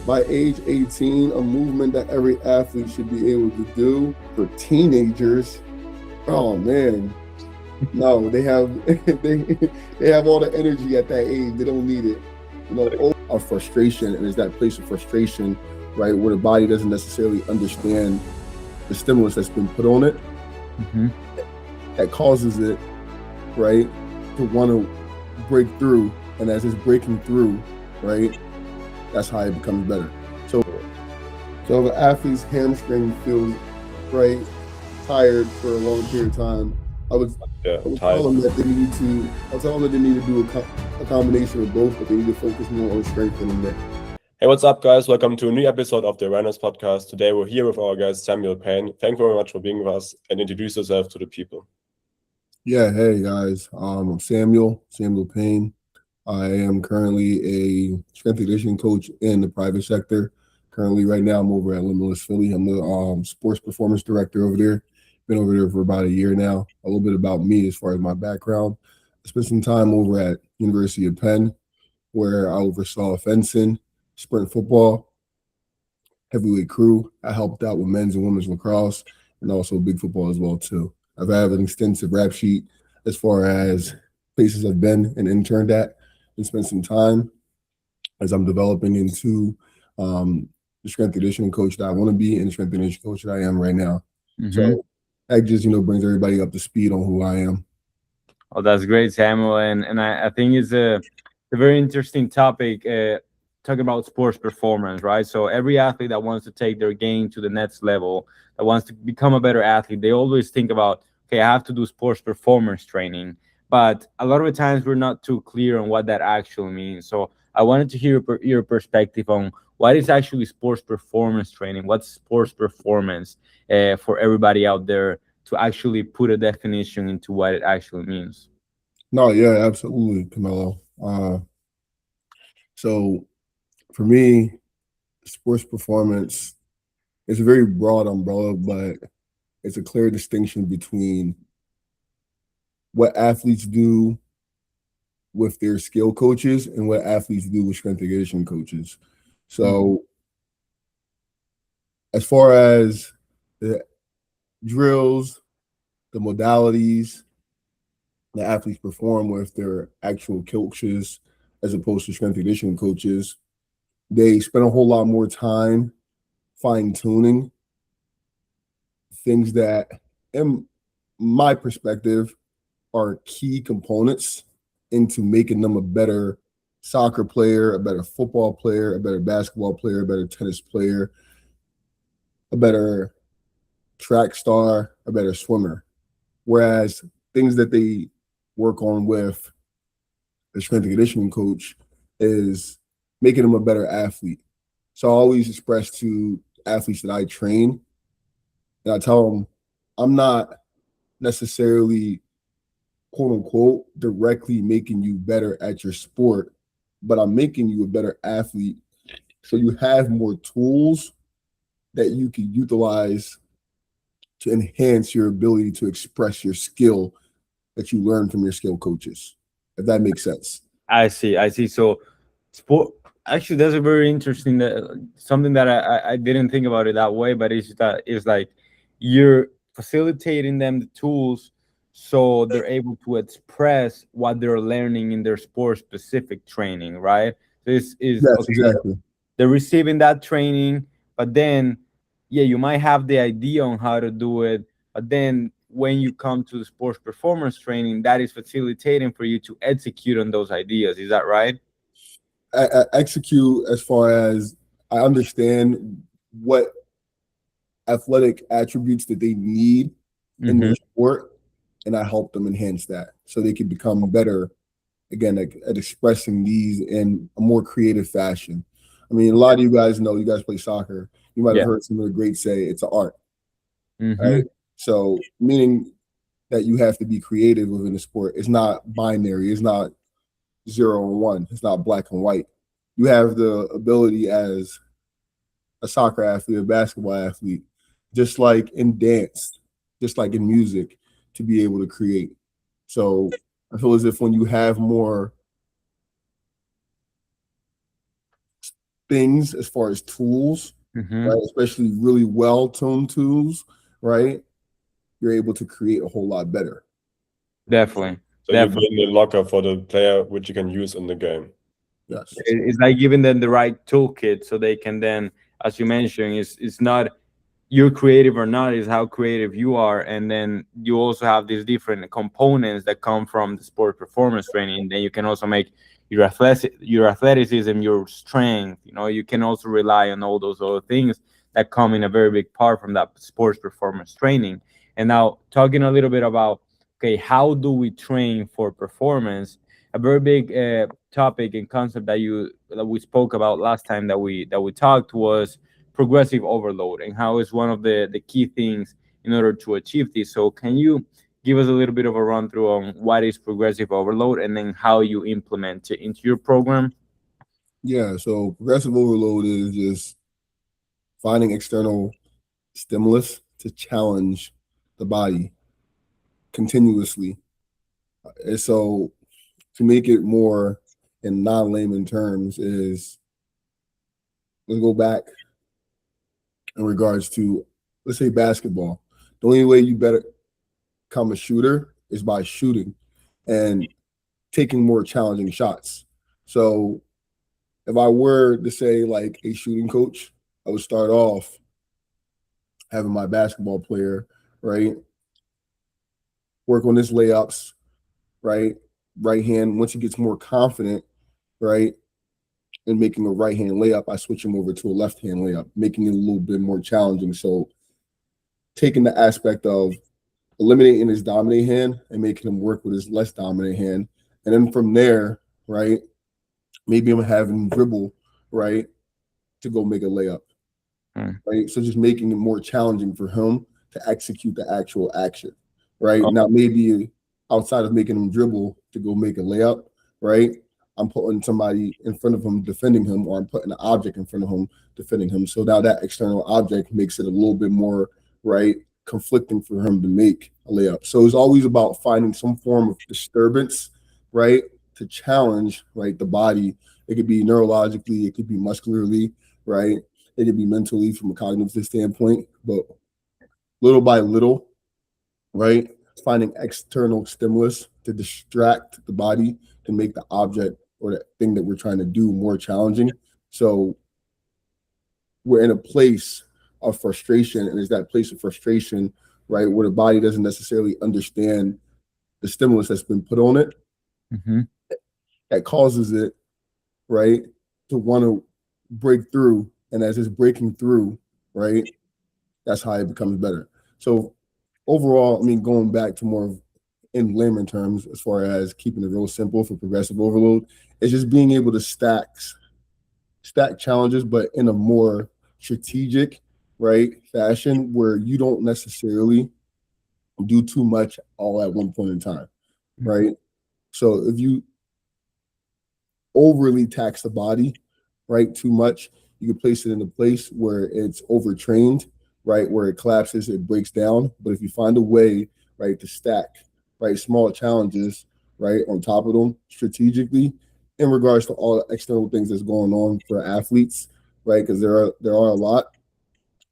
by age 18, a movement that every athlete should be able to do. For teenagers, oh man, no, they have they have all the energy at that age. They don't need it. Of frustration, and it's that place of frustration, right, where the body doesn't necessarily understand the stimulus that's been put on it, that causes it, right, to want to break through. And as it's breaking through, right, that's how it becomes better. So if an athlete's hamstring feels, right, tired for a long period of time, I would tell them that they need to do a combination of both, but they need to focus more on strengthening that. Hey, what's up, guys? Welcome to a new episode of the Readiness podcast. Today we're here with our guest Samuel Payne. Thank you very much for being with us, and introduce yourself to the people. Yeah, hey guys, I'm Samuel Payne. I am currently a strength and conditioning coach in the private sector. Currently, right now, I'm over at Limitless Philly. I'm the sports performance director over there. Been over there for about a year now. A little bit about me as far as my background. I spent some time over at University of Penn, where I oversaw fencing, sprint football, heavyweight crew. I helped out with men's and women's lacrosse, and also big football as well too. I've had an extensive rap sheet as far as places I've been and interned at, and spent some time as I'm developing into the strength and conditioning coach that I want to be and the strength and conditioning coach that I am right now. So that just, brings everybody up to speed on who I am. Oh, that's great, Samuel. And I think it's a very interesting topic, talking about sports performance, right? So every athlete that wants to take their game to the next level, that wants to become a better athlete, they always think about, okay, I have to do sports performance training. But a lot of the times we're not too clear on what that actually means. So I wanted to hear your perspective on what is actually sports performance training, what's sports performance, for everybody out there to actually put a definition into what it actually means. No, yeah, absolutely, Camilo. So for me, sports performance is a very broad umbrella, but it's a clear distinction between what athletes do with their skill coaches and what athletes do with strength and conditioning coaches. So as far as the drills, the modalities the athletes perform with their actual coaches as opposed to strength and conditioning coaches, they spend a whole lot more time fine-tuning things that, in my perspective, are key components into making them a better soccer player, a better football player, a better basketball player, a better tennis player, a better track star, a better swimmer. Whereas things that they work on with the strength and conditioning coach is making them a better athlete. So I always express to athletes that I train, and I tell them, I'm not necessarily, quote unquote, directly making you better at your sport, but I'm making you a better athlete so you have more tools that you can utilize to enhance your ability to express your skill that you learn from your skill coaches, if that makes sense. I see. So sport, actually, that's a very interesting, something that I didn't think about it that way, but it's like you're facilitating them the tools so they're able to express what they're learning in their sport specific training, right? This is Yes, okay, exactly. they're receiving that training, but then you might have the idea on how to do it, but then when you come to the sports performance training, that is facilitating for you to execute on those ideas. Is that right? I execute as far as I understand what athletic attributes that they need in their sport, and I help them enhance that so they can become better, again, at expressing these in a more creative fashion. I mean, a lot of you guys know, you guys play soccer. You might have heard some of the greats say it's an art, right? So meaning that you have to be creative within the sport. It's not binary. It's not 0 and 1. It's not black and white. You have the ability as a soccer athlete, a basketball athlete, just like in dance, just like in music, to be able to create. So I feel as if when you have more things as far as tools, Mm-hmm. right? Especially really well-toned tools, right? You're able to create a whole lot better. Definitely. So you Definitely. build a locker for the player which you can use in the game. Yes. It's like giving them the right toolkit so they can then, as you mentioned, it's not you're creative or not, is how creative you are. And then you also have these different components that come from the sport performance training. Then you can also make your athleticism, your strength. You can also rely on all those other things that come in a very big part from that sports performance training. And now talking a little bit about, okay, how do we train for performance? A very big topic and concept that we spoke about last time that we talked was progressive overload, and how is one of the key things in order to achieve this. So can you give us a little bit of a run through on what is progressive overload and then how you implement it into your program? Yeah. So progressive overload is just finding external stimulus to challenge the body continuously. And so to make it more in non-layman terms is, let's go back in regards to, let's say, basketball. The only way you better become a shooter is by shooting and taking more challenging shots. So if I were to say like a shooting coach, I would start off having my basketball player, right, work on his layups, right, right hand. Once he gets more confident, right, in making a right hand layup, I switch him over to a left hand layup, making it a little bit more challenging. So taking the aspect of eliminating his dominant hand and making him work with his less dominant hand. And then from there, right, maybe I'm having dribble, right, to go make a layup, right? So just making it more challenging for him to execute the actual action, right? Oh, Now, maybe outside of making him dribble to go make a layup, right, I'm putting somebody in front of him defending him, or I'm putting an object in front of him defending him. So now that external object makes it a little bit more, right, conflicting for him to make a layup. So it's always about finding some form of disturbance, right, to challenge, right, the body. It could be neurologically, it could be muscularly, right? It could be mentally from a cognitive standpoint, but little by little, right? Finding external stimulus to distract the body to make the object or the thing that we're trying to do more challenging. So we're in a place of frustration, and it's that place of frustration, right, where the body doesn't necessarily understand the stimulus that's been put on it, mm-hmm. that causes it, right, to want to break through. And as it's breaking through, right, that's how it becomes better. So overall, I mean, going back to more of in layman terms, as far as keeping it real simple for progressive overload, it's just being able to stack challenges, but in a more strategic, right, fashion where you don't necessarily do too much all at one point in time, right? So if you overly tax the body, right, too much, you can place it in a place where it's overtrained, right, where it collapses, it breaks down. But if you find a way, right, to stack, right, small challenges, right, on top of them strategically, in regards to all the external things that's going on for athletes, right, because there are a lot,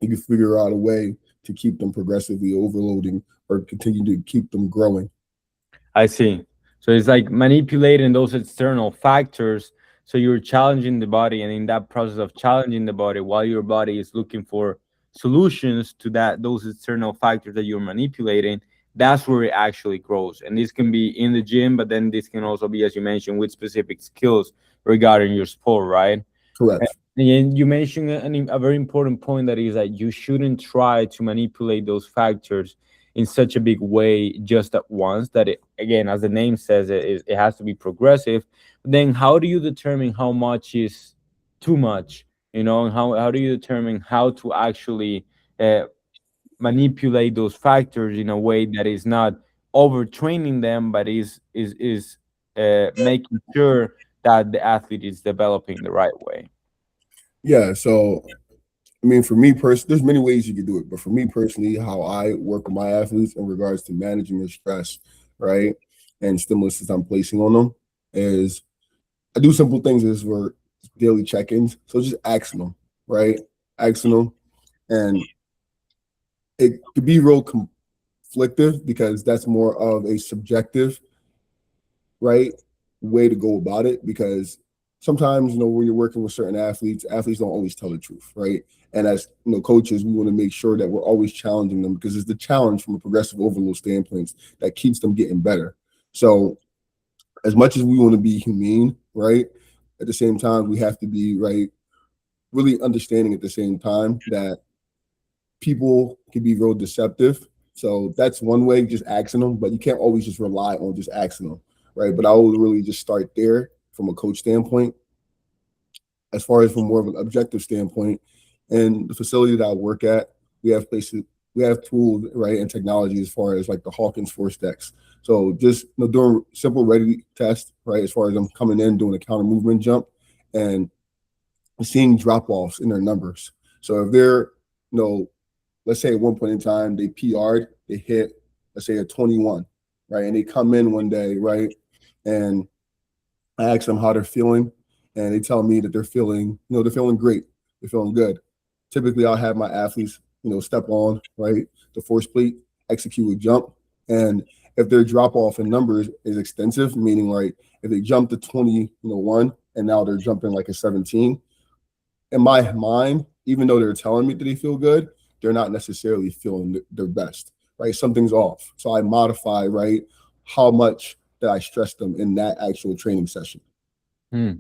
you can figure out a way to keep them progressively overloading or continue to keep them growing. I see. So it's like manipulating those external factors. So you're challenging the body, and in that process of challenging the body, while your body is looking for solutions to those external factors that you're manipulating, that's where it actually grows. And this can be in the gym, but then this can also be, as you mentioned, with specific skills regarding your sport, right? Correct. And you mentioned a very important point, that is that you shouldn't try to manipulate those factors in such a big way just at once. That it, again, as the name says, it has to be progressive. Then how do you determine how much is too much? And how do you determine how to actually uh, manipulate those factors in a way that is not overtraining them, but is making sure that the athlete is developing the right way? Yeah. So I mean, for me personally, there's many ways you can do it, but for me personally, how I work with my athletes in regards to managing their stress, right, and stimulus I'm placing on them is I do simple things as for daily check-ins. So just asking them, right? Asking them. And it could be real conflictive because that's more of a subjective, right, way to go about it. Because sometimes, when you're working with certain athletes don't always tell the truth, right? And as coaches, we want to make sure that we're always challenging them because it's the challenge from a progressive overload standpoint that keeps them getting better. So as much as we want to be humane, right, at the same time, we have to be, right, really understanding at the same time that people can be real deceptive. So that's one way, just asking them, but you can't always just rely on just asking them, right? But I would really just start there from a coach standpoint. As far as from more of an objective standpoint, and the facility that I work at, we have tools, right, and technology as far as like the Hawkins Force Decks. So just doing simple ready test, right, as far as them coming in, doing a counter movement jump, and seeing drop-offs in their numbers. So if they're, let's say at one point in time they PR'd, they hit, let's say a 21, right, and they come in one day, right, and I ask them how they're feeling, and they tell me that they're feeling great, they're feeling good. Typically, I'll have my athletes, step on, right, the force plate, execute a jump, and if their drop off in numbers is extensive, meaning like if they jump to 21 and now they're jumping like a 17, in my mind, even though they're telling me that they feel good, they're not necessarily feeling their best, right? Something's off. So I modify, right, how much that I stress them in that actual training session. And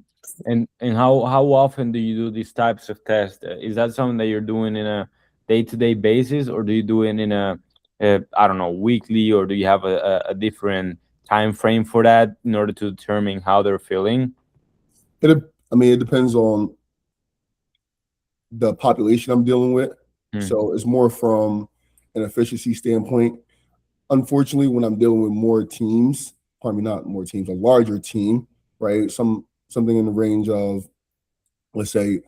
how often do you do these types of tests? Is that something that you're doing in a day-to-day basis, or do you do it in a I don't know, weekly, or do you have a different time frame for that in order to determine how they're feeling? It depends on the population I'm dealing with. So it's more from an efficiency standpoint. Unfortunately, when I'm dealing with more teams, probably not more teams, a larger team, right? Something in the range of, let's say,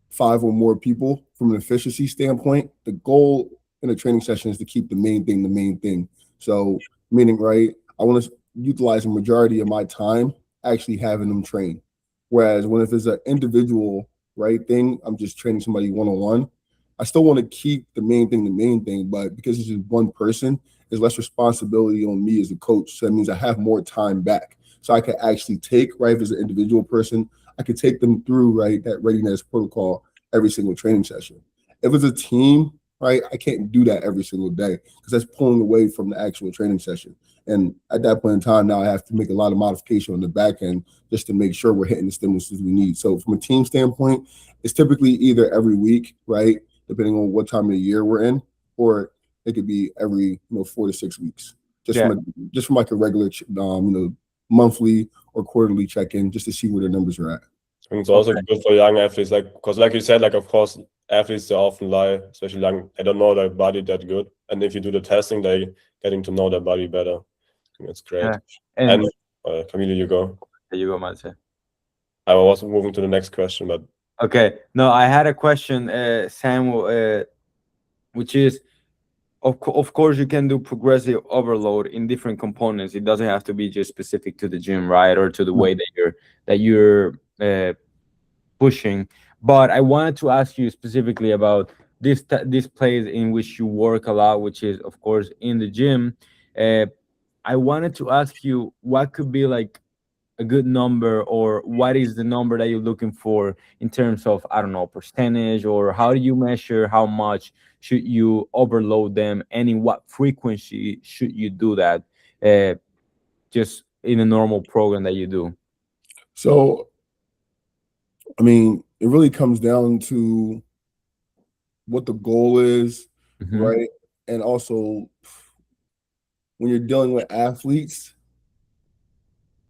5 or more people from an efficiency standpoint. The goal in a training session is to keep the main thing. So meaning, right, I want to utilize a majority of my time actually having them train. Whereas if it's an individual, right, thing, I'm just training somebody one-on-one, I still want to keep the main thing, but because it's just one person, there's less responsibility on me as a coach. So that means I have more time back. So I can actually take, right, if it's an individual person, I could take them through, right, that readiness protocol every single training session. If it's a team, right, I can't do that every single day because that's pulling away from the actual training session. And at that point in time, now I have to make a lot of modification on the back end just to make sure we're hitting the stimuluses we need. So from a team standpoint, it's typically either every week, right, depending on what time of the year we're in, or it could be every 4 to 6 weeks, from like a regular monthly or quarterly check-in, just to see where their numbers are at. I think it's also good for young athletes, because like you said, of course, athletes, they often lie, especially young. They don't know their body that good, and if you do the testing, they getting to know their body better. I think that's great. And Camilo, you go. There you go, Matze. I was moving to the next question, but okay. No, I had a question, Samuel, which is, of course, you can do progressive overload in different components. It doesn't have to be just specific to the gym, right, or to the way that you're pushing. But I wanted to ask you specifically about this place in which you work a lot, which is, of course, in the gym. I wanted to ask you what could be like a good number, or what is the number that you're looking for in terms of, I don't know, percentage, or how do you measure how much should you overload them, and in what frequency should you do that, just in a normal program that you do? So, it really comes down to what the goal is, right? And also, when you're dealing with athletes,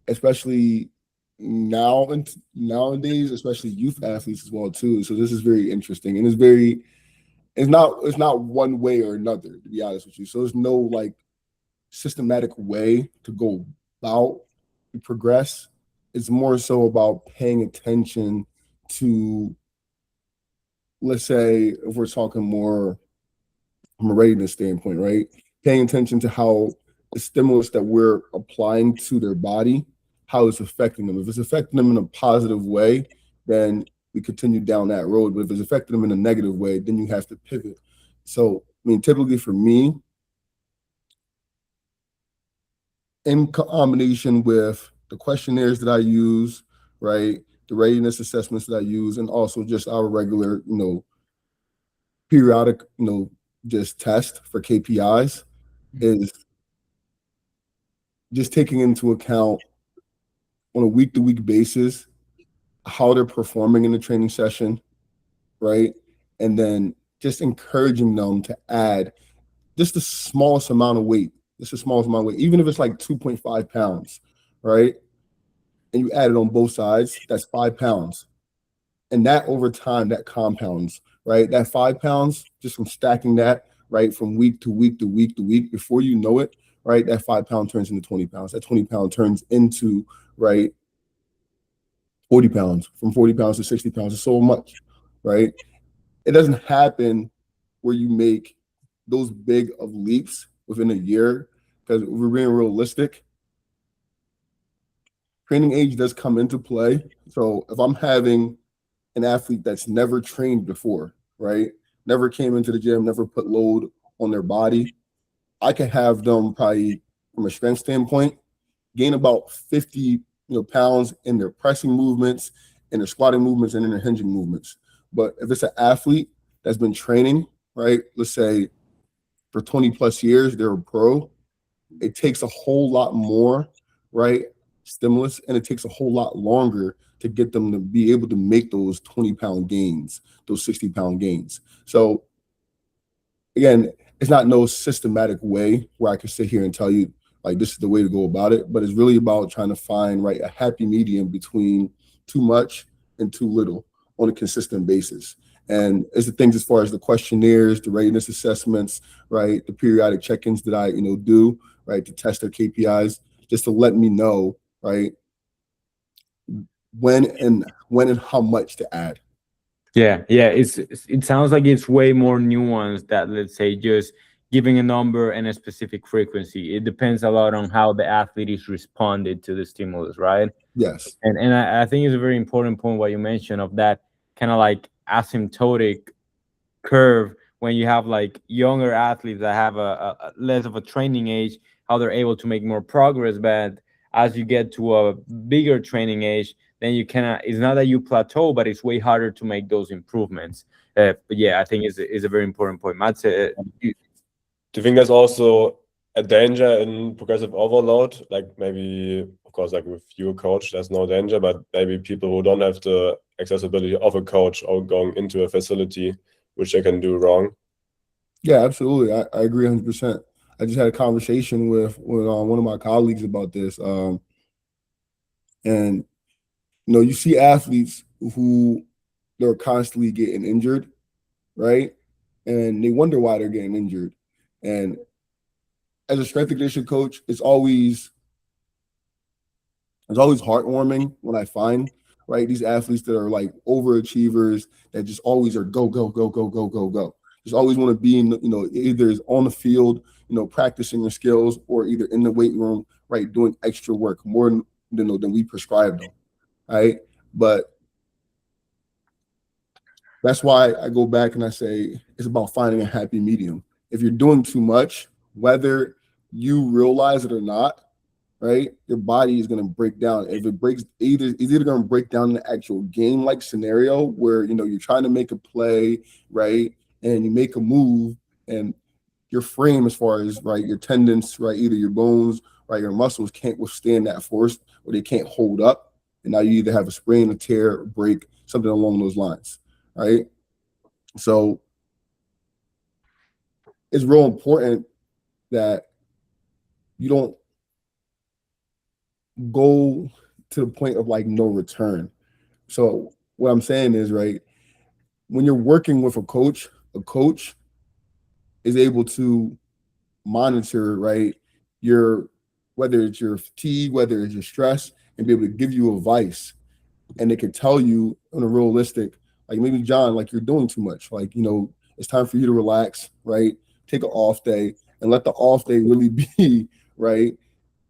especially nowadays, especially youth athletes as well too. So this is very interesting, and it's not one way or another, to be honest with you. So there's no like systematic way to go about to progress. It's more so about paying attention to, let's say, if we're talking more from a readiness standpoint, right? Paying attention to how the stimulus that we're applying to their body, how it's affecting them. If it's affecting them in a positive way, then we continue down that road. But if it's affecting them in a negative way, then you have to pivot. So, I mean, typically for me, in combination with the questionnaires that I use, right, the readiness assessments that I use, and also just our regular, periodic, just test for KPIs, is just taking into account on a week-to-week basis how they're performing in the training session, right? And then just encouraging them to add just the smallest amount of weight, even if it's like 2.5 pounds, right? And you add it on both sides, that's 5 pounds. And that over time, that compounds, right? That 5 pounds, just from stacking that, right, from week to week to week to week, before you know it, right, that 5 pound turns into 20 pounds. That 20 pound turns into, right, 40 pounds. From 40 pounds to 60 pounds is so much, right? It doesn't happen where you make those big of leaps within a year, because we're being realistic. Training age does come into play. So if I'm having an athlete that's never trained before, right, never came into the gym, never put load on their body, I can have them probably, from a strength standpoint, gain about 50 pounds in their pressing movements, in their squatting movements, and in their hinging movements. But if it's an athlete that's been training, right, let's say for 20 plus years, they're a pro, it takes a whole lot more, right, stimulus, and it takes a whole lot longer to get them to be able to make those 20-pound gains, those 60-pound gains. So again, it's not no systematic way where I can sit here and tell you, like, this is the way to go about it, but it's really about trying to find, right, a happy medium between too much and too little on a consistent basis. And it's the things as far as the questionnaires, the readiness assessments, right, the periodic check-ins that I, do, right, to test their KPIs, just to let me know, right, when and how much to add. Yeah, it sounds like it's way more nuanced that, let's say, just giving a number and a specific frequency. It depends a lot on how the athlete is responded to the stimulus, right? Yes. And I think it's a very important point what you mentioned of that kind of like asymptotic curve when you have like younger athletes that have a less of a training age, how they're able to make more progress. But as you get to a bigger training age, then you cannot, it's not that you plateau, but it's way harder to make those improvements. But yeah, I think is a very important point. Matt, Do you think there's also a danger in progressive overload? Like maybe, of course, like with you, coach, there's no danger, but maybe people who don't have the accessibility of a coach or going into a facility, which they can do wrong. Yeah, absolutely. I agree 100%. I just had a conversation with one of my colleagues about this. And, you see athletes who they're constantly getting injured, right? And they wonder why they're getting injured. And as a strength and conditioning coach, it's always heartwarming when I find, right, these athletes that are like overachievers that just always are go, go, go, go, go, go, go. Just always want to be in, either is on the field, practicing their skills, or either in the weight room, right, doing extra work more than we prescribe them, right? But that's why I go back and I say it's about finding a happy medium. If you're doing too much, whether you realize it or not, right, your body is going to break down. If it breaks, it's either going to break down in the actual game-like scenario where, you're trying to make a play, right, and you make a move, and your frame, as far as, right, your tendons, right, either your bones, right, your muscles can't withstand that force, or they can't hold up, and now you either have a sprain, a tear, a break, something along those lines, right? So it's real important that you don't go to the point of like no return. So what I'm saying is, right, when you're working with a coach is able to monitor, right, whether it's your fatigue, whether it's your stress, and be able to give you advice. And they can tell you on a realistic, like, maybe John, like, you're doing too much. Like, it's time for you to relax, right? Take an off day, and let the off day really be, right,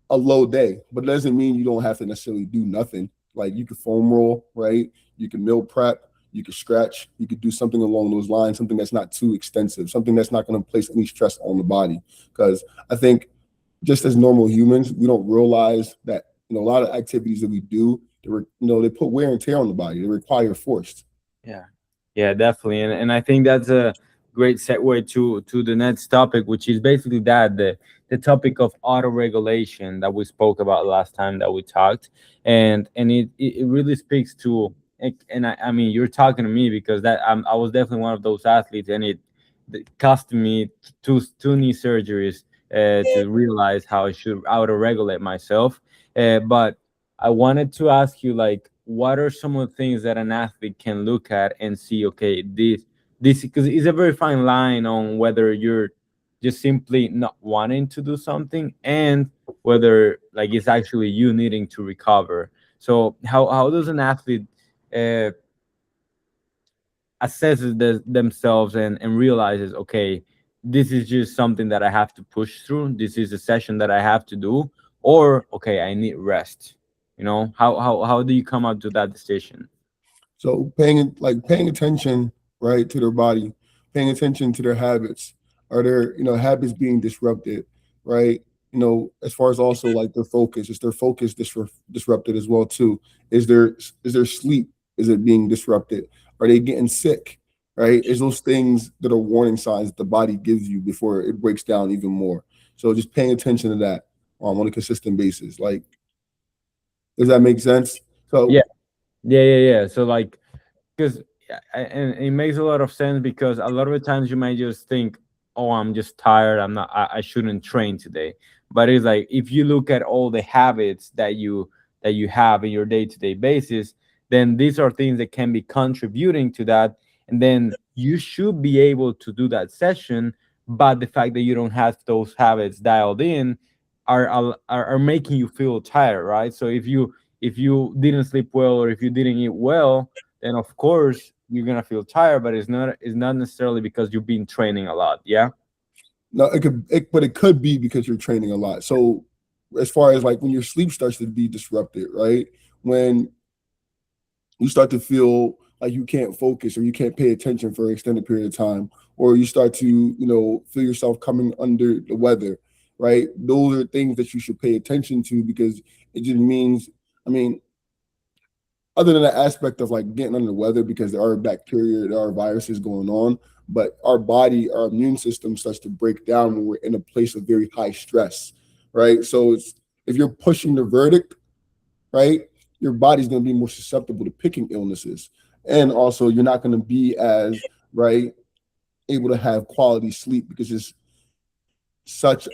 a low day. But it doesn't mean you don't have to necessarily do nothing. Like, you can foam roll, right? You can meal prep, you can stretch, you could do something along those lines, something that's not too extensive, something that's not going to place any stress on the body. Because I think just as normal humans, we don't realize that a lot of activities that we do, they put wear and tear on the body. They require force. Yeah, yeah, definitely, and I think that's a great segue to the next topic, which is basically that the topic of auto regulation that we spoke about last time that we talked, and it really speaks to, and I mean you're talking to me because I was definitely one of those athletes, and it cost me two knee surgeries to realize how I should auto regulate myself, but I wanted to ask you, like, what are some of the things that an athlete can look at and see, okay, this because it's a very fine line on whether you're just simply not wanting to do something and whether like it's actually you needing to recover. So how does an athlete uh, assesses themselves and realizes, okay, this is just something that I have to push through. This is a session that I have to do, or okay, I need rest. How do you come up to that decision? So paying attention, right, to their body, paying attention to their habits. Are their habits being disrupted, right? As far as also like their focus, is their focus disrupted as well too? Is their sleep, is it being disrupted? Are they getting sick? Right? Is those things that are warning signs that the body gives you before it breaks down even more? So just paying attention to that on a consistent basis. Like, does that make sense? So Yeah, yeah. So like, because and it makes a lot of sense because a lot of the times you might just think, oh, I'm just tired, I shouldn't train today. But it's like if you look at all the habits that you have in your day-to-day basis, then these are things that can be contributing to that, and then you should be able to do that session. But the fact that you don't have those habits dialed in are making you feel tired, right? So if you didn't sleep well or if you didn't eat well, then of course you're gonna feel tired, but it's not necessarily because you've been training a lot. Yeah. no, but it could be because you're training a lot. So as far as like when your sleep starts to be disrupted, right? When you start to feel like you can't focus or you can't pay attention for an extended period of time, or you start to, feel yourself coming under the weather, right? Those are things that you should pay attention to because it just means, I mean, other than the aspect of like getting under the weather because there are bacteria, there are viruses going on, but our body, our immune system starts to break down when we're in a place of very high stress, right? So if you're pushing the verdict, right, your body's going to be more susceptible to picking illnesses. And also you're not going to be as, right, able to have quality sleep because it's such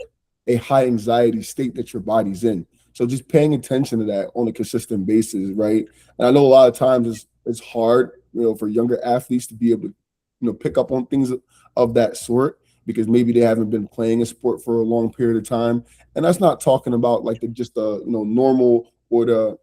a high anxiety state that your body's in. So just paying attention to that on a consistent basis, right? And I know a lot of times it's hard, for younger athletes to be able to, pick up on things of that sort because maybe they haven't been playing a sport for a long period of time. And that's not talking about like just the normal or the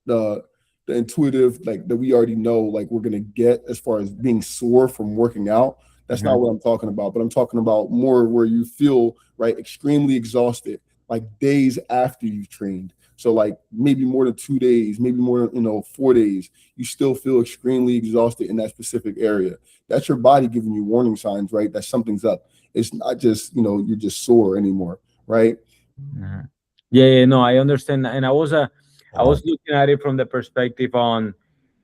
the intuitive like that we already know like we're gonna get as far as being sore from working out. That's not Mhm. what I'm talking about, but I'm talking about more where you feel right extremely exhausted, like days after you've trained. So like maybe more than 2 days, maybe more than 4 days, you still feel extremely exhausted in that specific area. That's your body giving you warning signs, right? That something's up. It's not just you're just sore anymore, right? Mhm. Yeah, no, I understand, and I was looking at it from the perspective on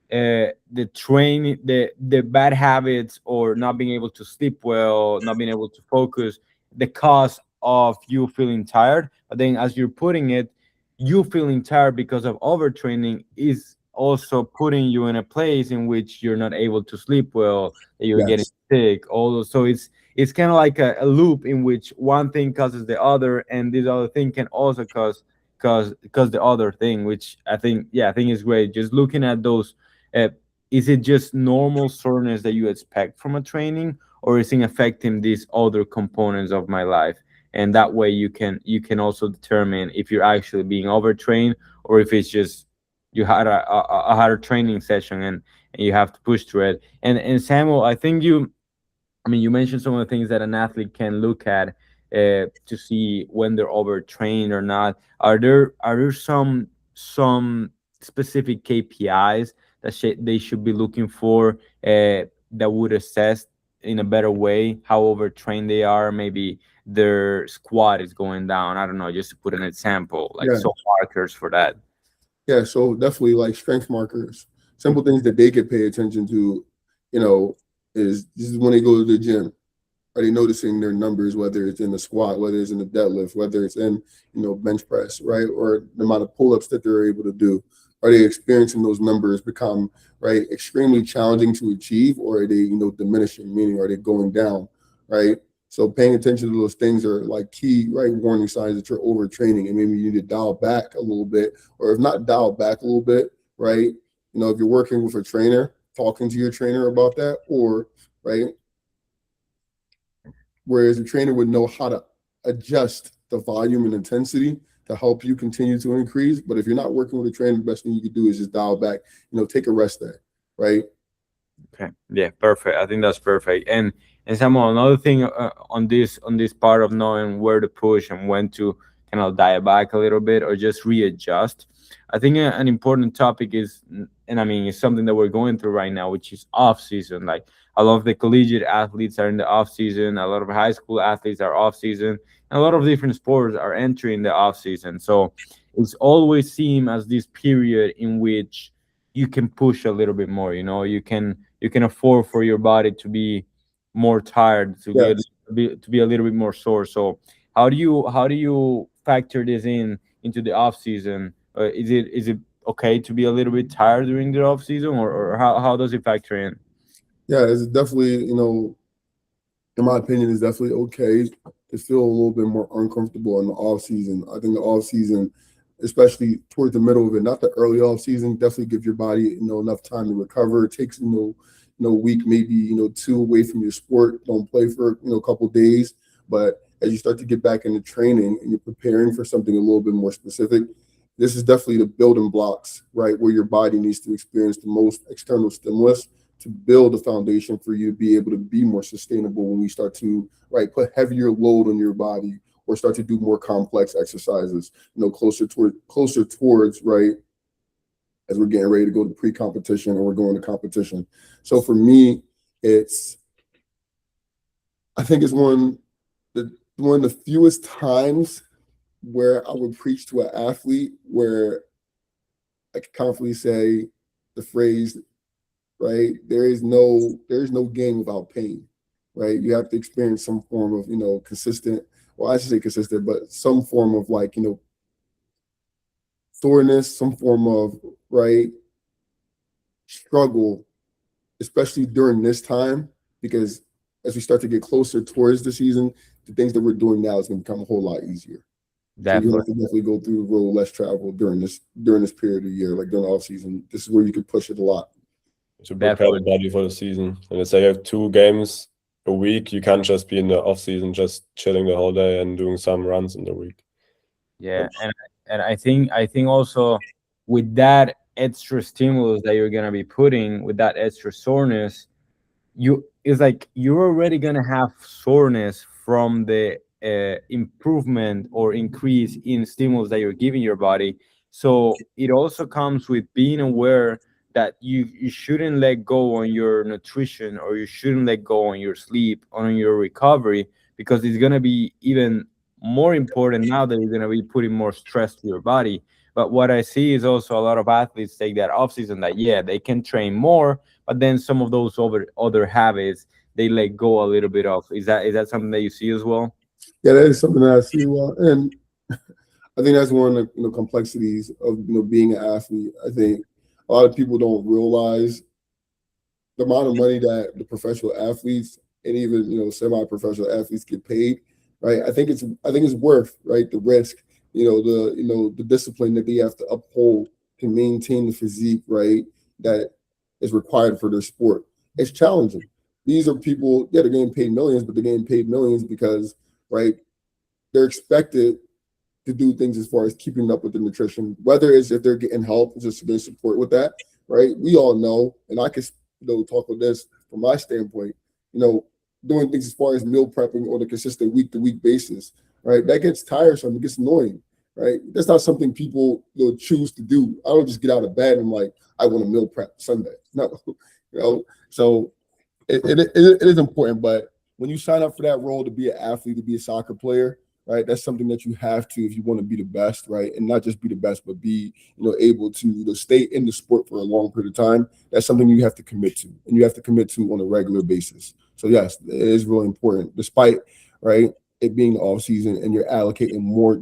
the training, the bad habits, or not being able to sleep well, not being able to focus, the cause of you feeling tired. But then, as you're putting it, you feeling tired because of overtraining is also putting you in a place in which you're not able to sleep well, that you're getting Yes. sick. All so it's kind of like a loop in which one thing causes the other, and this other thing can also cause the other thing, which I think is great. Just looking at those, uh, is it just normal soreness that you expect from a training, or is it affecting these other components of my life? And that way you can also determine if you're actually being overtrained or if it's just you had a harder training session and you have to push through it. And Samuel, I mean, you mentioned some of the things that an athlete can look at to see when they're overtrained or not. Are there some specific KPIs that they should be looking for that would assess in a better way how overtrained they are? Maybe their squat is going down. I don't know, just to put an example, like Yeah. some markers for that. Yeah, so definitely like strength markers, simple things that they could pay attention to, is this is when they go to the gym. Are they noticing their numbers, whether it's in the squat, whether it's in the deadlift, whether it's in, bench press, right? Or the amount of pull-ups that they're able to do? Are they experiencing those numbers become, right, extremely challenging to achieve, or are they, diminishing, meaning are they going down, right? So paying attention to those things are like key, right, warning signs that you're overtraining, and maybe you need to dial back a little bit, or if not dial back a little bit, right? If you're working with a trainer, talking to your trainer about that, or right, whereas the trainer would know how to adjust the volume and intensity to help you continue to increase. But if you're not working with a trainer, the best thing you could do is just dial back, take a rest day, right? Okay. Yeah, perfect. I think that's perfect. And Samuel, another thing on this part of knowing where to push and when to kind of dial back a little bit or just readjust. I think an important topic is, and I mean, it's something that we're going through right now, which is off season. Like a lot of the collegiate athletes are in the off season. A lot of high school athletes are off season. And a lot of different sports are entering the off season. So it's always seen as this period in which you can push a little bit more. You can afford for your body to be more tired, to Yes. be a little bit more sore. So how do you factor this into the off season? Is it okay to be a little bit tired during the off season, or how does it factor in? Yeah, it's definitely, in my opinion, it's definitely okay to feel a little bit more uncomfortable in the off season. I think the off season, especially towards the middle of it, not the early off season, definitely give your body, enough time to recover. It takes, week, maybe, two away from your sport. Don't play for, a couple days. But as you start to get back into training and you're preparing for something a little bit more specific, this is definitely the building blocks, right? Where your body needs to experience the most external stimulus to build a foundation for you to be able to be more sustainable when we start to, right, put heavier load on your body or start to do more complex exercises, closer towards, right, as we're getting ready to go to pre-competition or we're going to competition. So for me, I think it's one of the fewest times where I would preach to an athlete where I could confidently say the phrase, right, there is no gain without pain, right? You have to experience some form of, consistent, well, I should say consistent, but some form of like, soreness, some form of, right, struggle, especially during this time, because as we start to get closer towards the season, the things that we're doing now is going to become a whole lot easier. So you have to definitely go through the road less travel during this period of the year, like during the off season. This is where you can push it a lot. To prepare the body for the season. And let's say you have 2 games a week, you can't just be in the off season just chilling the whole day and doing some runs in the week. Yeah, and I think also with that extra stimulus that you're gonna be putting with that extra soreness, it's like you're already gonna have soreness from the improvement or increase in stimulus that you're giving your body. So it also comes with being aware that you shouldn't let go on your nutrition, or you shouldn't let go on your sleep, on your recovery, because it's gonna be even more important now that you're gonna be putting more stress to your body. But what I see is also a lot of athletes take that off season that, yeah, they can train more, but then some of those other habits they let go a little bit of. Is that something that you see as well? Yeah, that is something that I see a lot. And I think that's one of the complexities of being an athlete. I think a lot of people don't realize the amount of money that the professional athletes and even semi-professional athletes get paid, right? I think it's worth, right, the risk, the discipline that they have to uphold to maintain the physique, right, that is required for their sport. It's challenging. These are people, yeah, they're getting paid millions, but they're getting paid millions because, right, they're expected to do things as far as keeping up with the nutrition, whether it's if they're getting help, just getting support with that, right? We all know, and I can talk with this from my standpoint, doing things as far as meal prepping on a consistent week to week basis, right? That gets tiresome, it gets annoying. right? That's not something people choose to do. I don't just get out of bed and I'm like, I want to meal prep Sunday. No, so it is important. But when you sign up for that role to be an athlete, to be a soccer player, right? That's something that you have to, if you want to be the best, right? And not just be the best, but be, able to stay in the sport for a long period of time. That's something you have to commit to, and you have to commit to on a regular basis. So yes, it is really important, despite, right, it being the off season and you're allocating more,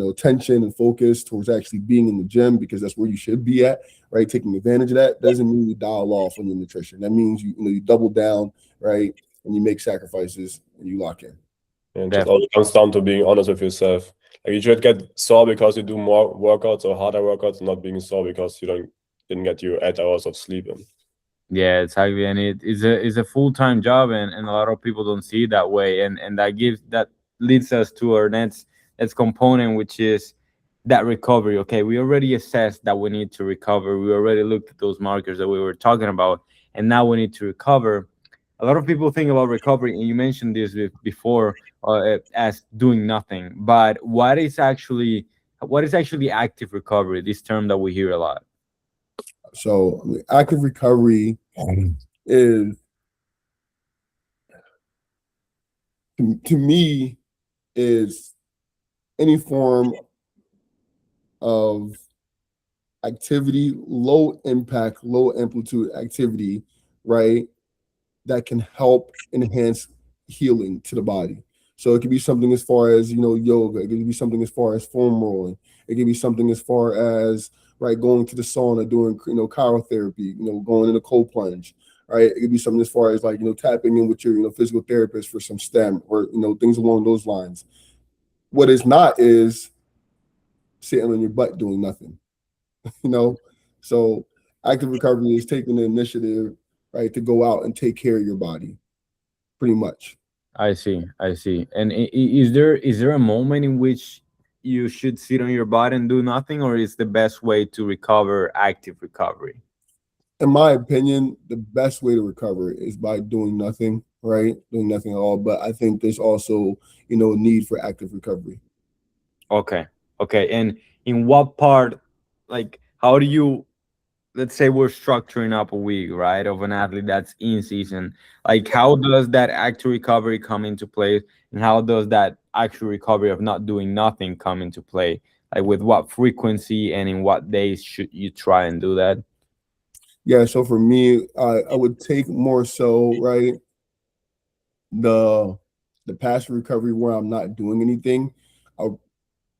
attention and focus towards actually being in the gym, because that's where you should be at, right? Taking advantage of that doesn't mean you dial off on your nutrition. That means you double down, right? And you make sacrifices and you lock in. And just all comes down to being honest with yourself. Like, you should get sore because you do more workouts or harder workouts, not being sore because you didn't get your 8 hours of sleep in. Yeah, exactly. And it's a full-time job, and a lot of people don't see it that way. And that leads us to our next component, which is that recovery. Okay, we already assessed that we need to recover. We already looked at those markers that we were talking about, and now we need to recover. A lot of people think about recovery, and you mentioned this before, as doing nothing. But what is actually active recovery? This term that we hear a lot. So active recovery is, to me, is any form of activity, low impact, low amplitude activity, right, that can help enhance healing to the body. So it could be something as far as, yoga. It could be something as far as foam rolling. It could be something as far as, right, going to the sauna, doing, cryotherapy, going in a cold plunge, right? It could be something as far as like, tapping in with your, physical therapist for some STEM or, things along those lines. What it's not is sitting on your butt doing nothing, So active recovery is taking the initiative, right, to go out and take care of your body, pretty much. I see. And is there a moment in which you should sit on your butt and do nothing, or is the best way to recover active recovery? In my opinion, the best way to recover is by doing nothing, right? Doing nothing at all. But I think there's also, a need for active recovery. Okay. And in what part, like, how do you, let's say we're structuring up a week, right, of an athlete that's in season. Like, how does that active recovery come into play, and how does that actual recovery of not doing nothing come into play? Like, with what frequency and in what days should you try and do that? Yeah, so for me, I would take more so, right, the passive recovery where I'm not doing anything. I'll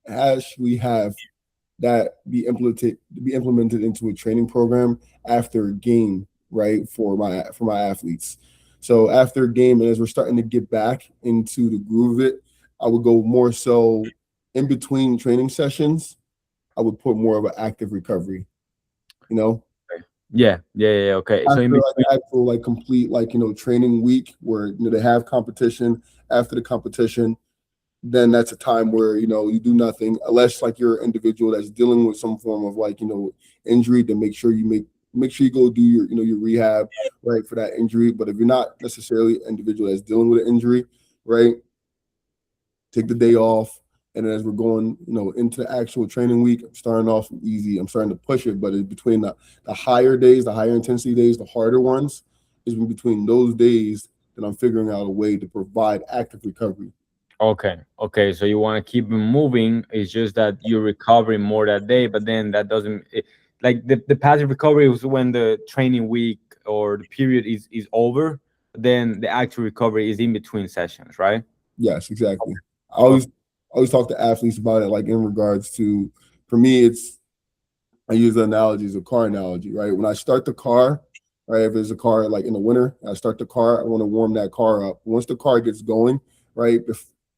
actually have that be implemented into a training program after a game, right, for my athletes. So after a game, and as we're starting to get back into the groove of it, I would go more so in between training sessions. I would put more of an active recovery, Yeah. Okay. So after like actual like complete like training week where they have competition. After the competition, then that's a time where you do nothing unless like you're an individual that's dealing with some form of like injury. Then make sure you go do your your rehab, right, for that injury. But if you're not necessarily an individual that's dealing with an injury, right, take the day off. And as we're going into the actual training week, I'm starting off easy. I'm starting to push it, but it's between the higher days, the higher intensity days, the harder ones, is in between those days that I'm figuring out a way to provide active recovery. Okay. So you want to keep them moving. It's just that you're recovering more that day, but then that doesn't like the passive recovery is when the training week or the period is over. Then the actual recovery is in between sessions, right? Yes, exactly. I always talk to athletes about it, like in regards to, for me, I use the analogy as a car analogy, right? When I start the car, right, if it's a car like in the winter, I start the car, I want to warm that car up. Once the car gets going, right,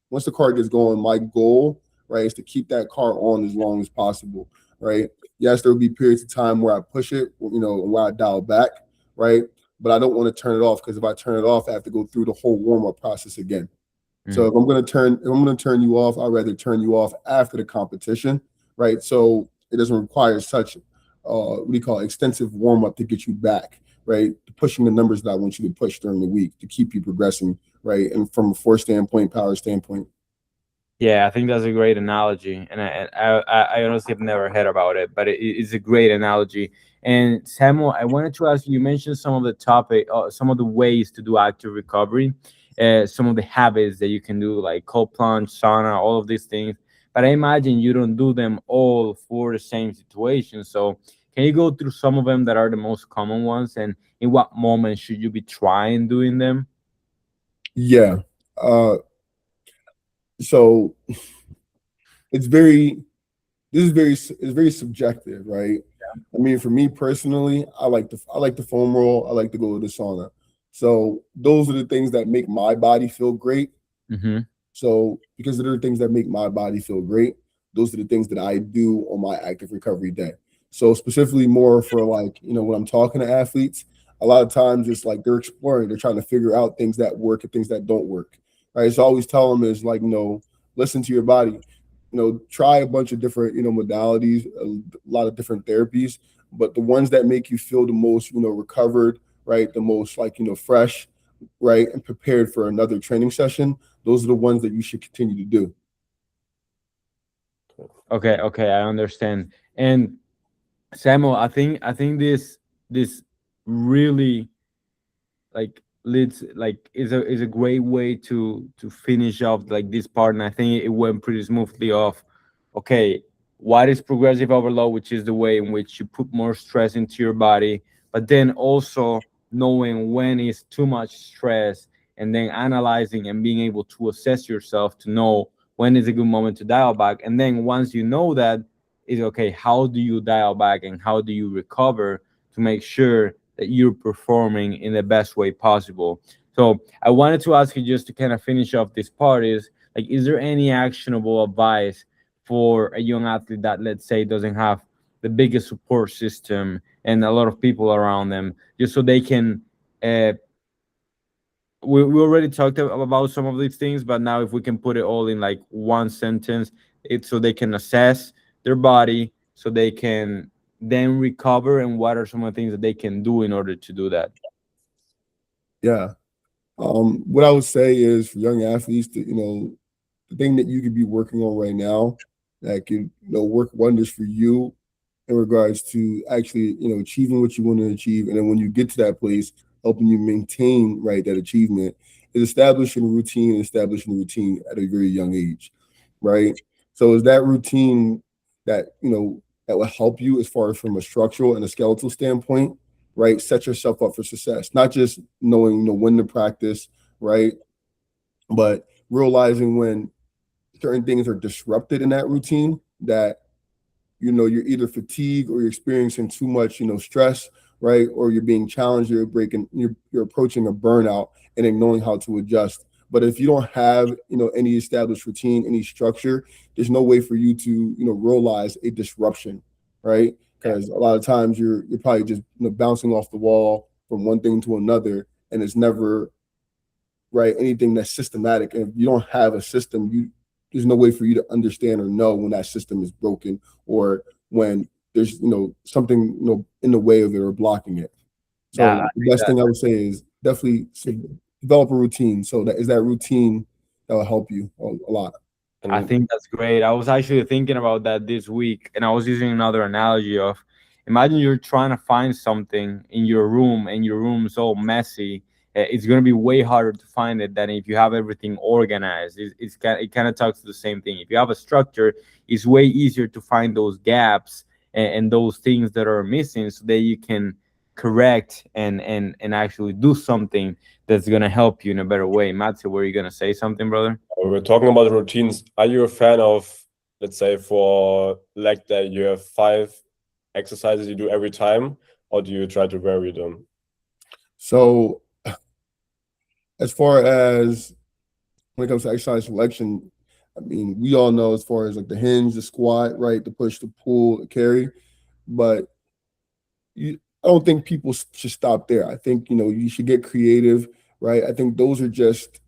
once the car gets going, my goal, right, is to keep that car on as long as possible, right? Yes, there will be periods of time where I push it, where I dial back, right? But I don't want to turn it off, because if I turn it off, I have to go through the whole warm-up process again. So if I'm going to turn you off, I'd rather turn you off after the competition, right? So it doesn't require such, extensive warm up to get you back, right? Pushing the numbers that I want you to push during the week to keep you progressing, right? And from a force standpoint, power standpoint. Yeah, I think that's a great analogy, and I honestly have never heard about it, but it's a great analogy. And Samuel, I wanted to ask you. You mentioned some of the topic, some of the ways to do active recovery, some of the habits that you can do, like cold plunge, sauna, all of these things. But I imagine you don't do them all for the same situation. So, can you go through some of them that are the most common ones, and in what moment should you be trying doing them? Yeah. So it's very it's very subjective, right? I mean, for me personally, I like the foam roll. I like to go to the sauna. So those are the things that make my body feel great. Mm-hmm. So because they're the things that make my body feel great, those are the things that I do on my active recovery day. So specifically more for like, when I'm talking to athletes, a lot of times it's like they're exploring, they're trying to figure out things that work and things that don't work. Right. So I always tell them is like, listen to your body, try a bunch of different, modalities, a lot of different therapies, but the ones that make you feel the most, recovered, right, the most like, fresh, right, and prepared for another training session, those are the ones that you should continue to do. Okay, okay, I understand. And Samuel, I think this really like leads like is a great way to finish off like this part, and I think it went pretty smoothly off. Okay, what is progressive overload, which is the way in which you put more stress into your body, but then also knowing when is too much stress, and then analyzing and being able to assess yourself to know when is a good moment to dial back. And then once you know that, is okay, how do you dial back and how do you recover to make sure that you're performing in the best way possible. So I wanted to ask you, just to kind of finish off this part, is like, is there any actionable advice for a young athlete that, let's say, doesn't have the biggest support system and a lot of people around them, just so they can we already talked about some of these things, but now if we can put it all in like one sentence, it's so they can assess their body, so they can then recover, and what are some of the things that they can do in order to do that? Yeah. What I would say is for young athletes, that, the thing that you could be working on right now that could, work wonders for you in regards to actually, achieving what you want to achieve. And then when you get to that place, helping you maintain, right, that achievement is establishing a routine at a very young age, right? So is that routine that, that will help you as far as from a structural and a skeletal standpoint, right? Set yourself up for success, not just knowing, when to practice, right? But realizing when certain things are disrupted in that routine that you're either fatigued or you're experiencing too much stress, right, or you're being challenged, you're approaching a burnout, and then knowing how to adjust. But if you don't have any established routine, any structure, there's no way for you to realize a disruption, right? Because a lot of times you're probably just bouncing off the wall from one thing to another, and it's never right anything that's systematic. And if you don't have a system, there's no way for you to understand or know when that system is broken, or when there's something in the way of it or blocking it. Yeah, So the best thing I would say is definitely develop a routine. So that is that routine that will help you a lot. I think that's great. I was actually thinking about that this week, and I was using another analogy of, imagine you're trying to find something in your room, and your room's all messy. It's going to be way harder to find it than if you have everything organized. It kind of talks to the same thing. If you have a structure, it's way easier to find those gaps and those things that are missing, so that you can correct and actually do something that's going to help you in a better way. Matthew, were you going to say something, brother? We're talking about routines. Are you a fan of, let's say, for leg day, you have 5 exercises you do every time, or do you try to vary them? So as far as when it comes to exercise selection, I mean, we all know as far as like the hinge, the squat, right, the push, the pull, the carry, but I don't think people should stop there. I think you should get creative, right? I think those are just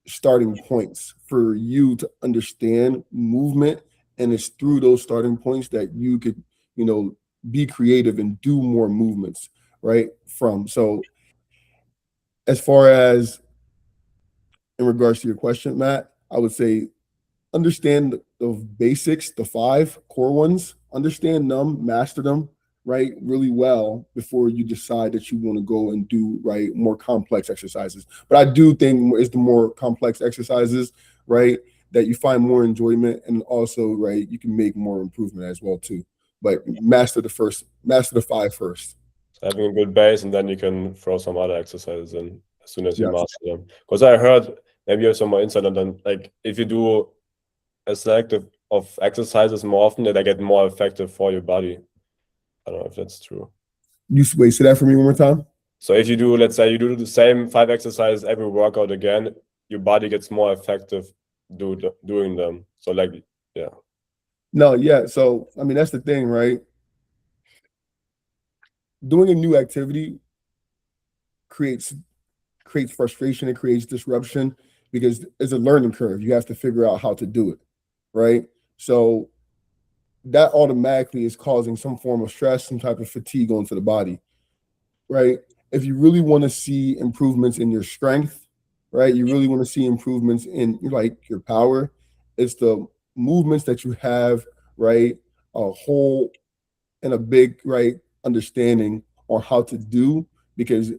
starting points for you to understand movement, and it's through those starting points that you could be creative and do more movements, right? From so as far as in regards to your question, Matt, I would say understand the basics, the 5 core ones, understand them, master them, right, really well before you decide that you want to go and do, right, more complex exercises. But I do think it's the more complex exercises, right, that you find more enjoyment, and also, right, you can make more improvement as well too. But master the 5 first. So having a good base, and then you can throw some other exercises in as soon as you Yes. master them. Because I heard, maybe you have some more insight on them, like if you do a selective of exercises more often, that they get more effective for your body. I don't know if that's true. You wait, say that for me one more time. So if you do, let's say you do the same 5 exercises every workout again, your body gets more effective doing them. So like, yeah. No, yeah. So I mean, that's the thing, right? Doing a new activity creates frustration, it creates disruption, because it's a learning curve. You have to figure out how to do it, right? So that automatically is causing some form of stress, some type of fatigue onto the body, right? If you really want to see improvements in your strength, right? You really want to see improvements in like your power, it's the movements that you have, right? A whole and a big, right, understanding on how to do, because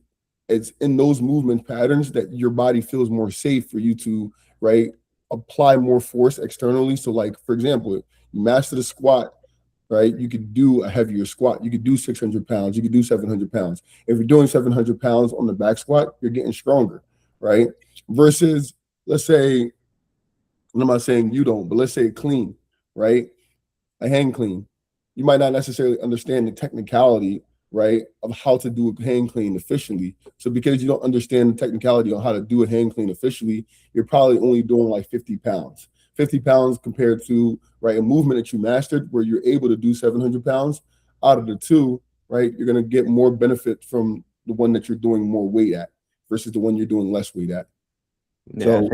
it's in those movement patterns that your body feels more safe for you to, right, apply more force externally. So like, for example, you master the squat, right? You could do a heavier squat. You could do 600 pounds. You could do 700 pounds. If you're doing 700 pounds on the back squat, you're getting stronger, right? Versus, let's say, and I'm not saying you don't, but let's say clean, right? A hang clean. You might not necessarily understand the technicality, right, of how to do a hang clean efficiently. So because you don't understand the technicality on how to do a hang clean efficiently, you're probably only doing like 50 pounds. 50 pounds compared to, right, a movement that you mastered where you're able to do 700 pounds. Out of the two, right, you're going to get more benefit from the one that you're doing more weight at versus the one you're doing less weight at. Yeah. So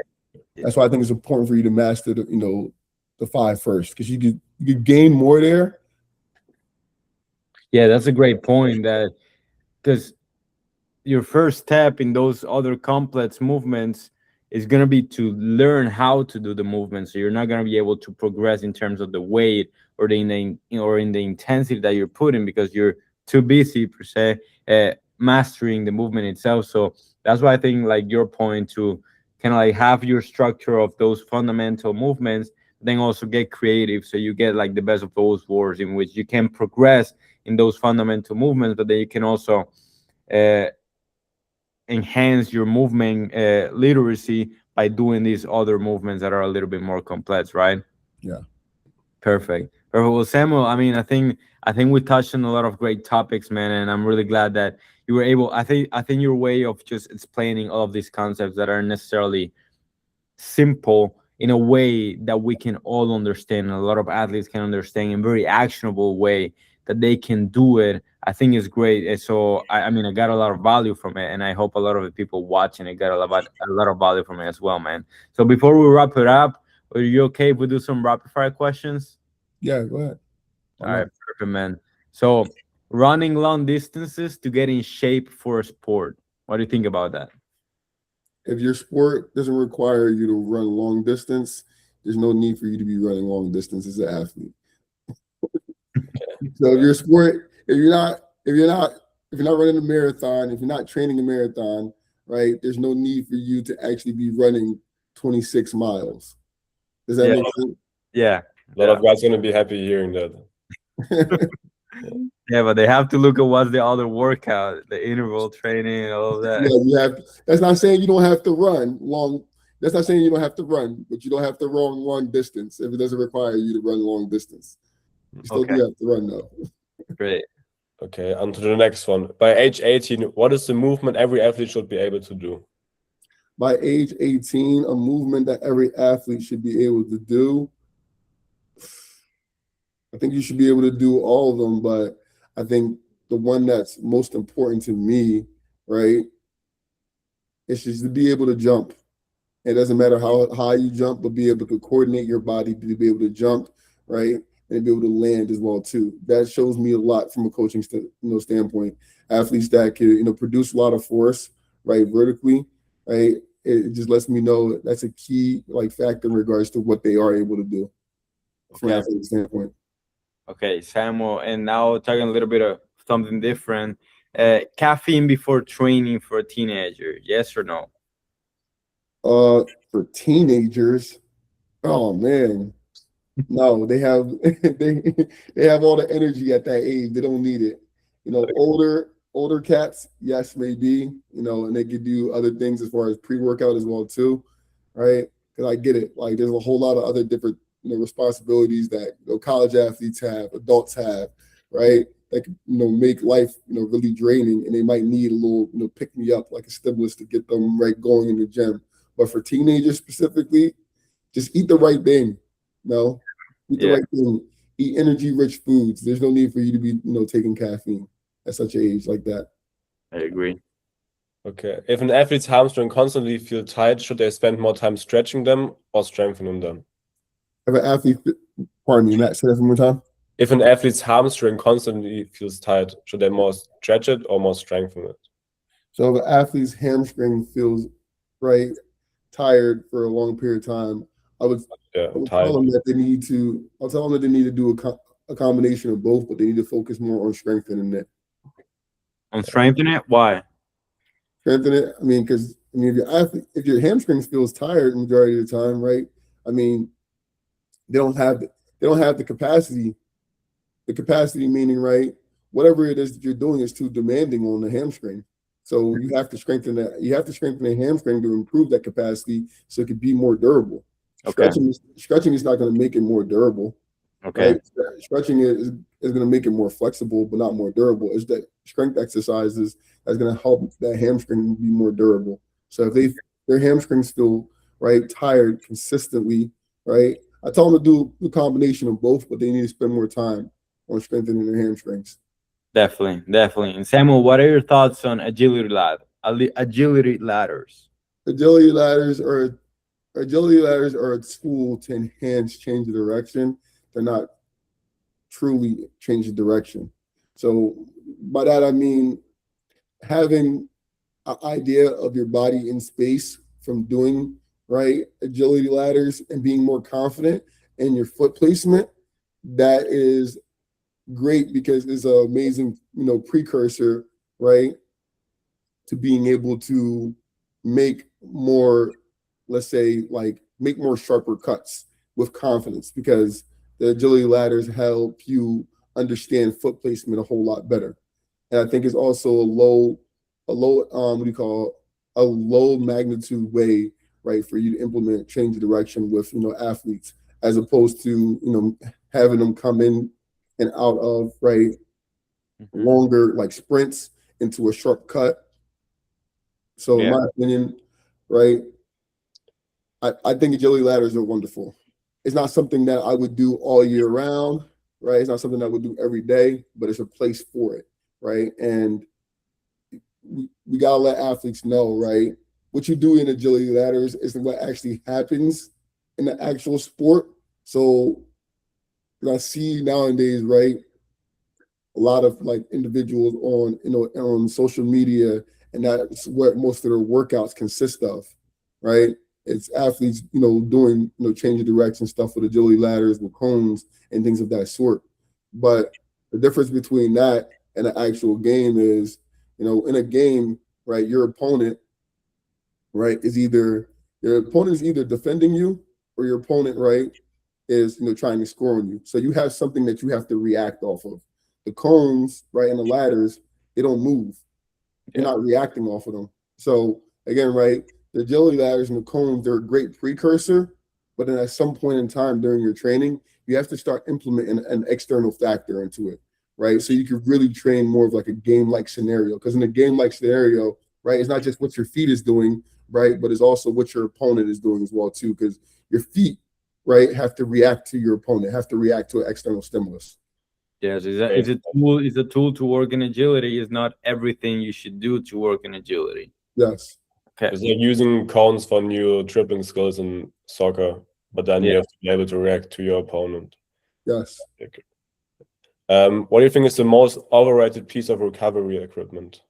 that's why I think it's important for you to master the 5 first, because you could gain more there. Yeah, that's a great point. That because your first step in those other complex movements is going to be to learn how to do the movement. So you're not going to be able to progress in terms of the weight or in the intensity that you're putting, because you're too busy per se mastering the movement itself. So that's why I think like your point to kind of like have your structure of those fundamental movements, then also get creative, so you get like the best of both worlds, in which you can progress in those fundamental movements, but then you can also enhance your movement literacy by doing these other movements that are a little bit more complex, right? Yeah. Perfect. Well, Samuel, I mean, I think we touched on a lot of great topics, man, and I'm really glad that you were able. I think your way of just explaining all of these concepts that are necessarily simple in a way that we can all understand, and a lot of athletes can understand in a very actionable way, that they can do it, I think is great. And so I mean, I got a lot of value from it, and I hope a lot of the people watching it got a lot of value from it as well, man. So before we wrap it up, are you okay if we do some rapid fire questions? Yeah, go ahead. All right, perfect, man. So running long distances to get in shape for a sport. What do you think about that? If your sport doesn't require you to run long distance, there's no need for you to be running long distance as an athlete. So if your sport, if you're not running a marathon, if you're not training a marathon, right, there's no need for you to actually be running 26 miles. Does that make sense? Yeah. A lot of guys are going to be happy hearing that. Yeah, but they have to look at what's the other workout, the interval training, and all of that. Yeah, you have. That's not saying you don't have to run long. That's not saying you don't have to run, but you don't have to run long distance if it doesn't require you to run long distance. You still do have to run though. Great. Okay, on to the next one. By age 18, what is the movement every athlete should be able to do? By age 18, a movement that every athlete should be able to do. I think you should be able to do all of them, but I think the one that's most important to me, right, is just to be able to jump. It doesn't matter how high you jump, but be able to coordinate your body to be able to jump, right, and be able to land as well too. That shows me a lot from a coaching standpoint. Athletes that can produce a lot of force, right, vertically, right, it just lets me know that's a key like factor in regards to what they are able to do from an athletic standpoint. Okay, Samuel, and now talking a little bit of something different. Caffeine before training for a teenager, yes or no? For teenagers, oh man, no, they have they have all the energy at that age. They don't need it. You know, older cats, yes, maybe. You know, and they could do other things as far as pre-workout as well too, right? Because I get it. Like, there's a whole lot of other different responsibilities that college athletes have, adults have, right? That could make life really draining, and they might need a little pick me up, like a stimulus to get them right going in the gym. But for teenagers specifically, just eat the right thing. Eat the right thing. Eat energy-rich foods. There's no need for you to be, taking caffeine at such an age like that. I agree. Okay. If an athlete's hamstring constantly feel tight, should they spend more time stretching them or strengthening them? If an athlete, pardon me, Matt, say that one more time. If an athlete's hamstring constantly feels tight, should they more stretch it or more strengthen it? So if an athlete's hamstring feels tired for a long period of time, I would tell them that they need to. I'll tell them that they need to do a combination of both, but they need to focus more on strengthening it. On strengthening it? Why? Strengthen it. I mean, because if your hamstrings feels tired the majority of the time, right? I mean, they don't have the capacity. The capacity meaning, right? Whatever it is that you're doing is too demanding on the hamstring. So you have to strengthen that. You have to strengthen the hamstring to improve that capacity so it can be more durable. Okay. Stretching is not going to make it more durable. Okay. Right? Stretching is going to make it more flexible, but not more durable. It's that strength exercises that's going to help that hamstring be more durable. So if their hamstrings feel tired consistently, right? I tell them to do a combination of both, but they need to spend more time on strengthening their hamstrings. Definitely. And Samuel, what are your thoughts on agility ladders? Agility ladders are a tool to enhance change of direction. They're not truly change of direction. So by that I mean having an idea of your body in space from doing agility ladders and being more confident in your foot placement. That is great because it's an amazing precursor to being able to make more, let's say, make more sharper cuts with confidence, because the agility ladders help you understand foot placement a whole lot better. And I think it's also a low magnitude way for you to implement change of direction with athletes, as opposed to having them come in and out of longer sprints into a sharp cut. So in my opinion, I think agility ladders are wonderful. It's not something that I would do all year round, It's not something that I would do every day, but it's a place for it, And we gotta let athletes know, what you do in agility ladders is what actually happens in the actual sport. So I see nowadays, a lot of individuals on social media, and that's what most of their workouts consist of, It's athletes, doing change of direction stuff with agility ladders, with cones, and things of that sort. But the difference between that and an actual game is, in a game, your opponent, is either defending you, or your opponent, is trying to score on you. So you have something that you have to react off of. The cones, and the ladders, they don't move. You're not reacting off of them. So again, the agility ladders and the cones, they're a great precursor, but then at some point in time during your training, you have to start implementing an external factor into it, So you can really train more of a game-like scenario. Because in a game-like scenario, it's not just what your feet is doing, but it's also what your opponent is doing as well too. Because your feet, have to react to your opponent, have to react to an external stimulus. Yes, it's a tool to work in agility. Is not everything you should do to work in agility. Yes. Okay. It's like using cones for new dribbling skills in soccer, but then you have to be able to react to your opponent. Yes. Okay. What do you think is the most overrated piece of recovery equipment?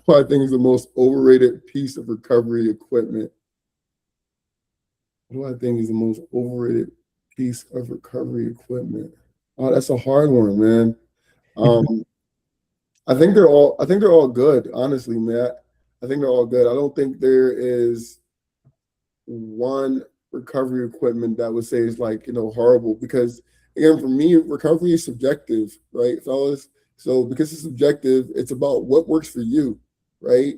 What I think is the most overrated piece of recovery equipment. What do I think is the most overrated piece of recovery equipment? Oh, that's a hard one, man. Um, I think they're all good, honestly, Matt. I think they're all good. I don't think there is one recovery equipment that would say is like, horrible, because again, for me, recovery is subjective, right, fellas? So because it's subjective, it's about what works for you, right?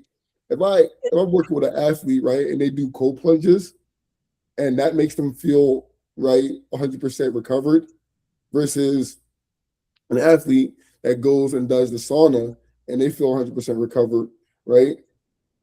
If I'm working with an athlete, right, and they do cold plunges and that makes them feel right 100% recovered versus an athlete that goes and does the sauna and they feel 100% recovered, right?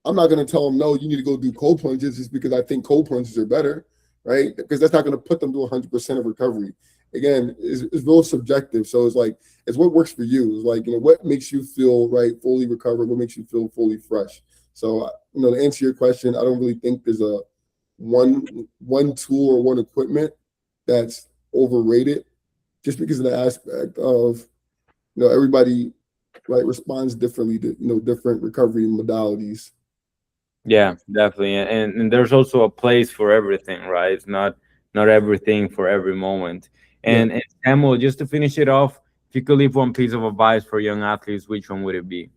I'm not going to tell them, no, you need to go do cold plunges just because I think cold plunges are better, right? Because that's not going to put them to 100% of recovery. Again, it's real subjective. So it's like, it's what works for you. It's like, what makes you feel right, fully recovered, what makes you feel fully fresh. So, to answer your question, I don't really think there's a one tool or one equipment that's overrated, just because of the aspect of, everybody right responds differently to, different recovery modalities. Yeah, definitely. And there's also a place for everything, right? It's not everything for every moment. Yeah. And Samuel, just to finish it off, if you could leave one piece of advice for young athletes, which one would it be?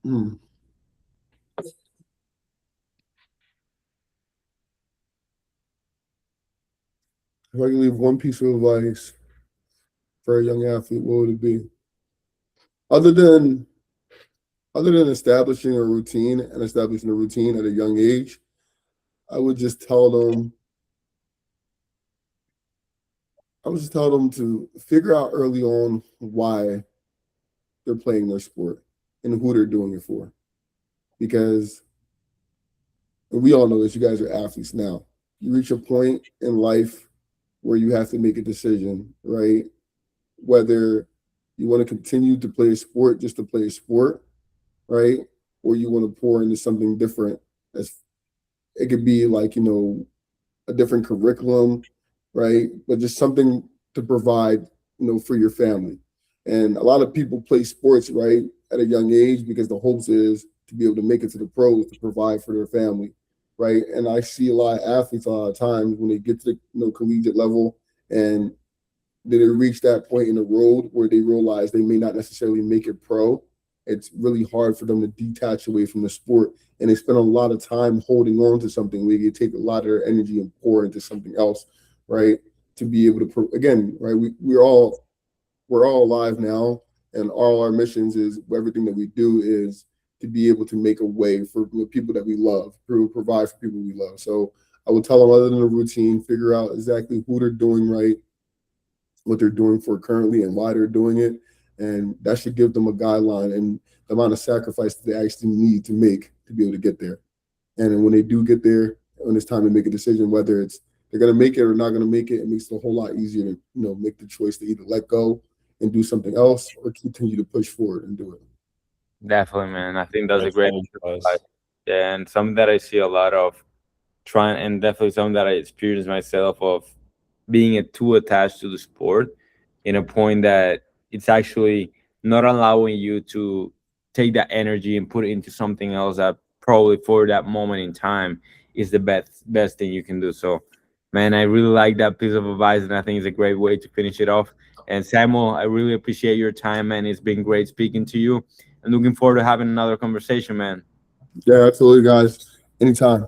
Hmm. If I could leave one piece of advice for a young athlete, what would it be? Other than establishing a routine and establishing a routine at a young age, I would just tell them to figure out early on why they're playing their sport and who they're doing it for. Because, and we all know this, you guys are athletes now. You reach a point in life where you have to make a decision, right? Whether you want to continue to play a sport just to play a sport, right? Or you want to pour into something different. It could be like, a different curriculum, right? But just something to provide, for your family. And a lot of people play sports, right, at a young age because the hopes is to be able to make it to the pros to provide for their family, right? And I see a lot of athletes a lot of times when they get to the collegiate level and they reach that point in the road where they realize they may not necessarily make it pro. It's really hard for them to detach away from the sport, and they spend a lot of time holding on to something where you take a lot of their energy and pour into something else, right? To be able to again, right? We're all alive now, and all our missions is everything that we do is to be able to make a way for the people that we love, to provide for people we love. So I would tell them, other than a routine, figure out exactly who they're doing right, what they're doing for currently and why they're doing it. And that should give them a guideline and the amount of sacrifice that they actually need to make to be able to get there. And then when they do get there, when it's time to make a decision, whether it's they're going to make it or not going to make it, it makes it a whole lot easier to, make the choice to either let go and do something else or continue to push forward and do it. Definitely, man. I think that's a That's great all advice. advice. Yeah, and something that I see a lot of trying, and definitely something that I experienced myself of being too attached to the sport in a point that it's actually not allowing you to take that energy and put it into something else that probably for that moment in time is the best thing you can do. So, man, I really like that piece of advice, and I think it's a great way to finish it off. And Samuel, I really appreciate your time, man. It's been great speaking to you. I'm looking forward to having another conversation, man. Yeah, absolutely, guys. Anytime.